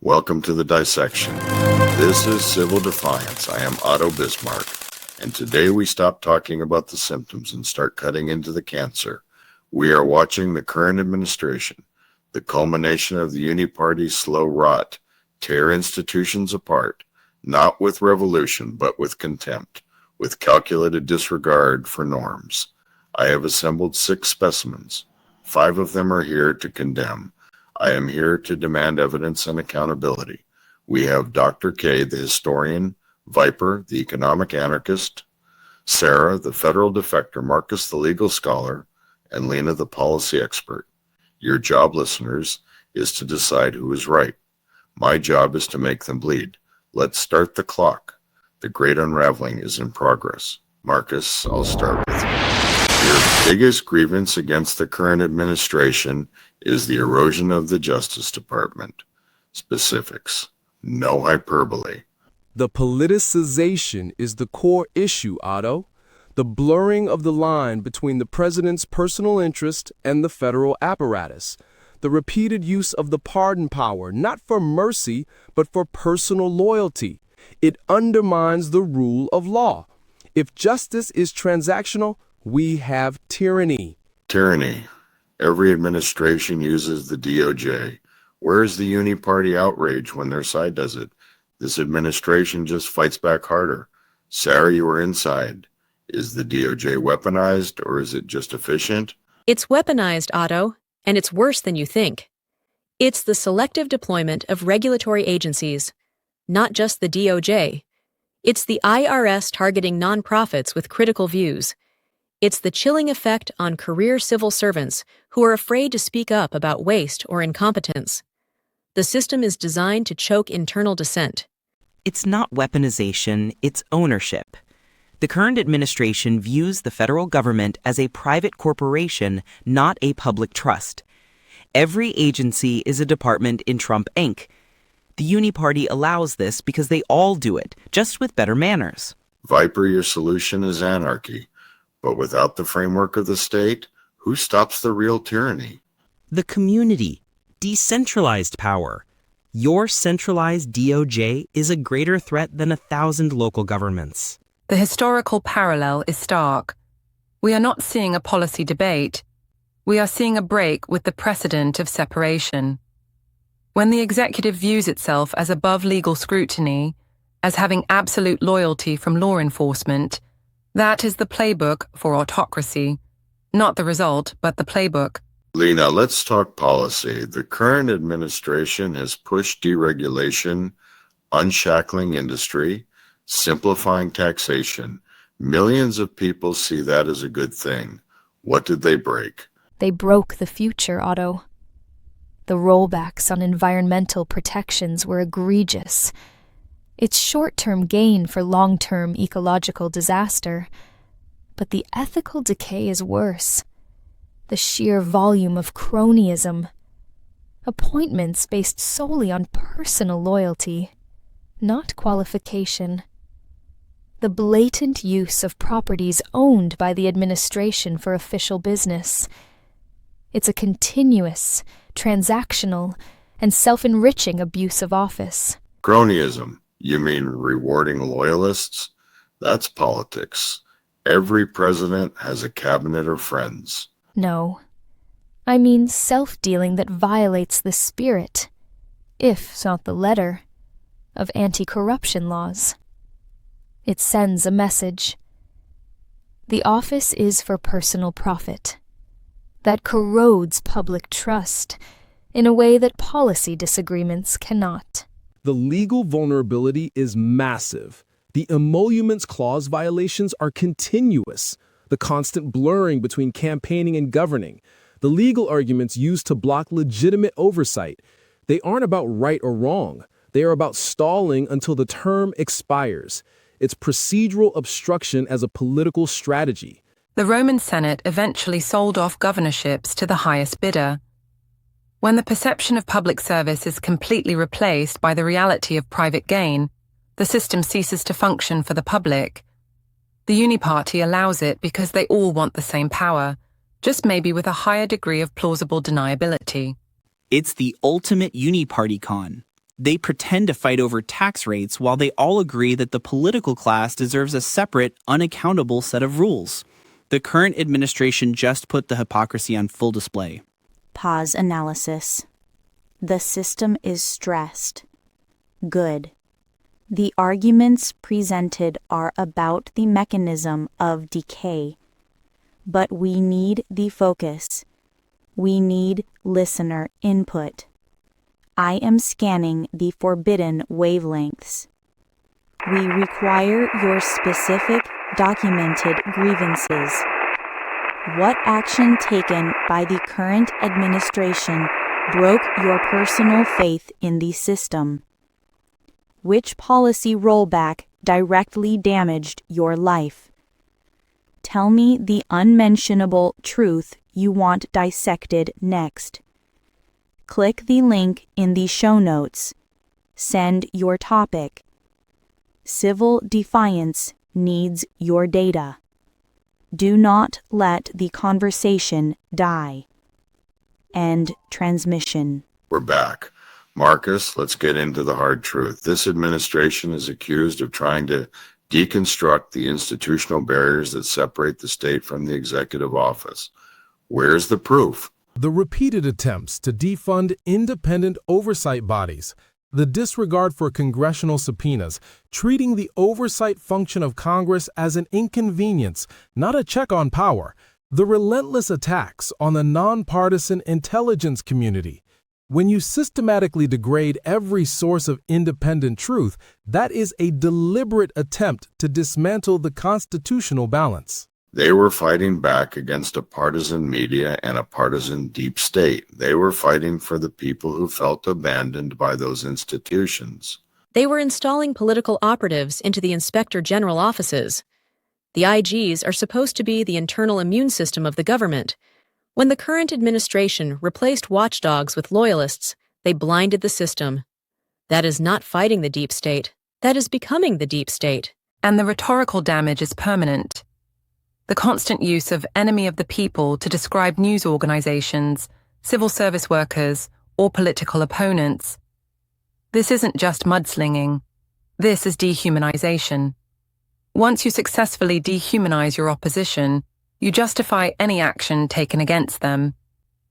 Welcome to the dissection. This is Civil Defiance. I am Otto Bismarck, and today we stop talking about the symptoms and start cutting into the cancer. We are watching the current administration, the culmination of the Uni-Party's slow rot, tear institutions apart, not with revolution, but with contempt, with calculated disregard for norms. I have assembled 6 specimens. 5 of them are here to condemn. I am here to demand evidence and accountability. We have Dr. K, the historian, Viper, the economic anarchist, Sarah, the federal defector, Marcus, the legal scholar, and Lena, the policy expert. Your job, listeners, is to decide who is right. My job is to make them bleed. Let's start the clock. The great unraveling is in progress. Marcus, I'll start with you. Your biggest grievance against the current administration is the erosion of the Justice Department. Specifics. No hyperbole. The politicization is the core issue, Otto. The blurring of the line between the president's personal interest and the federal apparatus. The repeated use of the pardon power, not for mercy, but for personal loyalty. It undermines the rule of law. If justice is transactional, we have tyranny. Tyranny. Every administration uses the DOJ. Where is the Uni-Party outrage when their side does it? This administration just fights back harder. Sarah, you were inside. Is the DOJ weaponized, or is it just efficient? It's weaponized, Otto, and it's worse than you think. It's the selective deployment of regulatory agencies, not just the DOJ. It's the IRS targeting nonprofits with critical views. It's the chilling effect on career civil servants who are afraid to speak up about waste or incompetence. The system is designed to choke internal dissent. It's not weaponization, it's ownership. The current administration views the federal government as a private corporation, not a public trust. Every agency is a department in Trump Inc. The Uni-Party allows this because they all do it, just with better manners. Viper, your solution is anarchy. But without the framework of the state, who stops the real tyranny? The community. Decentralized power. Your centralized DOJ is a greater threat than 1,000 local governments. The historical parallel is stark. We are not seeing a policy debate. We are seeing a break with the precedent of separation. When the executive views itself as above legal scrutiny, as having absolute loyalty from law enforcement, that is the playbook for autocracy. Not the result, but the playbook. Lena, let's talk policy. The current administration has pushed deregulation, unshackling industry, simplifying taxation. Millions of people see that as a good thing. What did they break? They broke the future, Otto. The rollbacks on environmental protections were egregious. It's short-term gain for long-term ecological disaster. But the ethical decay is worse. The sheer volume of cronyism. Appointments based solely on personal loyalty, not qualification. The blatant use of properties owned by the administration for official business. It's a continuous, transactional, and self-enriching abuse of office. Cronyism. You mean rewarding loyalists? That's politics. Every president has a cabinet of friends. No. I mean self-dealing that violates the spirit, if not the letter, of anti-corruption laws. It sends a message. The office is for personal profit. That corrodes public trust in a way that policy disagreements cannot. The legal vulnerability is massive. The emoluments clause violations are continuous. The constant blurring between campaigning and governing. The legal arguments used to block legitimate oversight. They aren't about right or wrong. They are about stalling until the term expires. It's procedural obstruction as a political strategy. The Roman Senate eventually sold off governorships to the highest bidder. When the perception of public service is completely replaced by the reality of private gain, the system ceases to function for the public. The Uni-Party allows it because they all want the same power, just maybe with a higher degree of plausible deniability. It's the ultimate Uni-Party con. They pretend to fight over tax rates while they all agree that the political class deserves a separate, unaccountable set of rules. The current administration just put the hypocrisy on full display. Pause analysis. The system is stressed. Good. The arguments presented are about the mechanism of decay. But we need the focus. We need listener input. I am scanning the forbidden wavelengths. We require your specific, documented grievances. What action taken by the current administration broke your personal faith in the system? Which policy rollback directly damaged your life? Tell me the unmentionable truth you want dissected next. Click the link in the show notes. Send your topic. Civil Defiance needs your data. Do not let the conversation die. End transmission. We're back. Marcus, let's get into the hard truth. This administration is accused of trying to deconstruct the institutional barriers that separate the state from the executive office. Where's the proof? The repeated attempts to defund independent oversight bodies, the disregard for congressional subpoenas, treating the oversight function of Congress as an inconvenience, not a check on power, the relentless attacks on the nonpartisan intelligence community. When you systematically degrade every source of independent truth, that is a deliberate attempt to dismantle the constitutional balance. They were fighting back against a partisan media and a partisan deep state. They were fighting for the people who felt abandoned by those institutions. They were installing political operatives into the Inspector General offices. The IGs are supposed to be the internal immune system of the government. When the current administration replaced watchdogs with loyalists, they blinded the system. That is not fighting the deep state. That is becoming the deep state. And the rhetorical damage is permanent. The constant use of enemy of the people to describe news organizations, civil service workers, or political opponents. This isn't just mudslinging. This is dehumanization. Once you successfully dehumanize your opposition, you justify any action taken against them.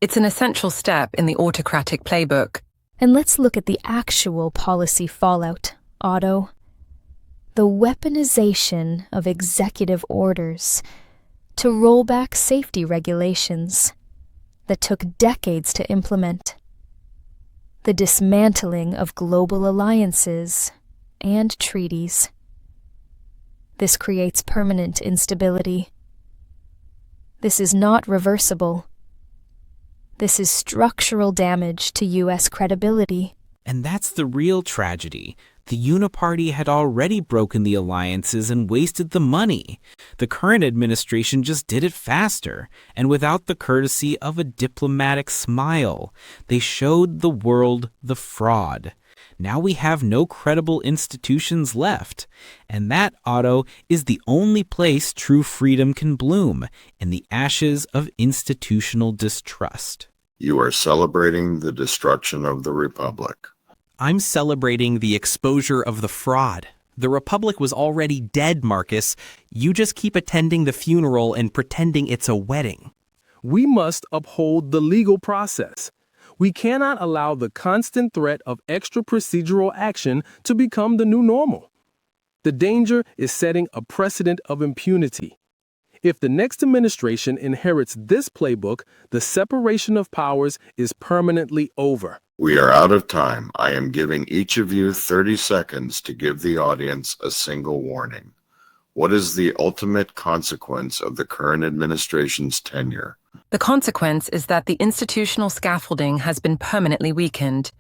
It's an essential step in the autocratic playbook. And let's look at the actual policy fallout, Otto. The weaponization of executive orders to roll back safety regulations that took decades to implement. The dismantling of global alliances and treaties. This creates permanent instability. This is not reversible. This is structural damage to U.S. credibility. And that's the real tragedy. The Uni-Party had already broken the alliances and wasted the money. The current administration just did it faster, and without the courtesy of a diplomatic smile. They showed the world the fraud. Now we have no credible institutions left. And that, Otto, is the only place true freedom can bloom, in the ashes of institutional distrust. You are celebrating the destruction of the Republic. I'm celebrating the exposure of the fraud. The Republic was already dead, Marcus. You just keep attending the funeral and pretending it's a wedding. We must uphold the legal process. We cannot allow the constant threat of extra procedural action to become the new normal. The danger is setting a precedent of impunity. If the next administration inherits this playbook, the separation of powers is permanently over. We are out of time. I am giving each of you 30 seconds to give the audience a single warning. What is the ultimate consequence of the current administration's tenure? The consequence is that the institutional scaffolding has been permanently weakened.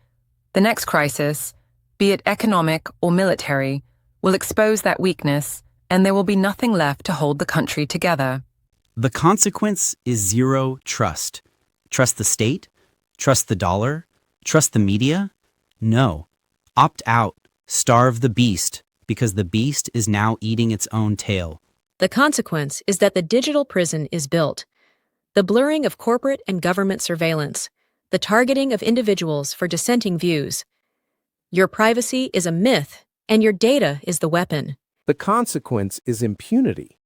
The next crisis, be it economic or military, will expose that weakness, and there will be nothing left to hold the country together. The consequence is zero trust. Trust the state? Trust the dollar? Trust the media? No. Opt out. Starve the beast, because the beast is now eating its own tail. The consequence is that the digital prison is built. The blurring of corporate and government surveillance, the targeting of individuals for dissenting views. Your privacy is a myth, and your data is the weapon. The consequence is impunity.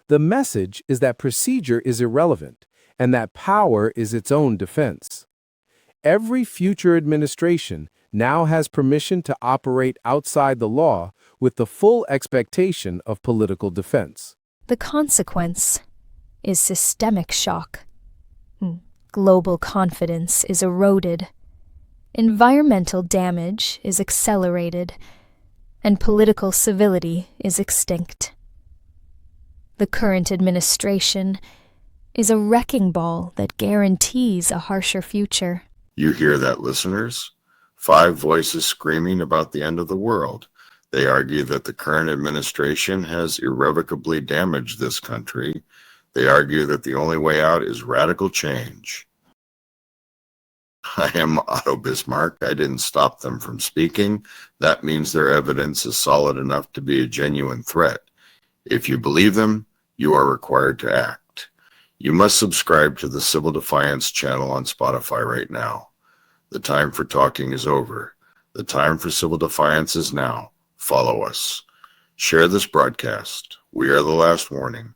The message is that procedure is irrelevant and that power is its own defense. Every future administration now has permission to operate outside the law with the full expectation of political defense. The consequence is systemic shock. Global confidence is eroded. Environmental damage is accelerated. And political civility is extinct. The current administration is a wrecking ball that guarantees a harsher future. You hear that, listeners? 5 voices screaming about the end of the world. They argue that the current administration has irrevocably damaged this country. They argue that the only way out is radical change. I am Otto Bismarck. I didn't stop them from speaking. That means their evidence is solid enough to be a genuine threat. If you believe them, you are required to act. You must subscribe to the Civil Defiance channel on Spotify right now. The time for talking is over. The time for Civil Defiance is now. Follow us. Share this broadcast. We are the last warning.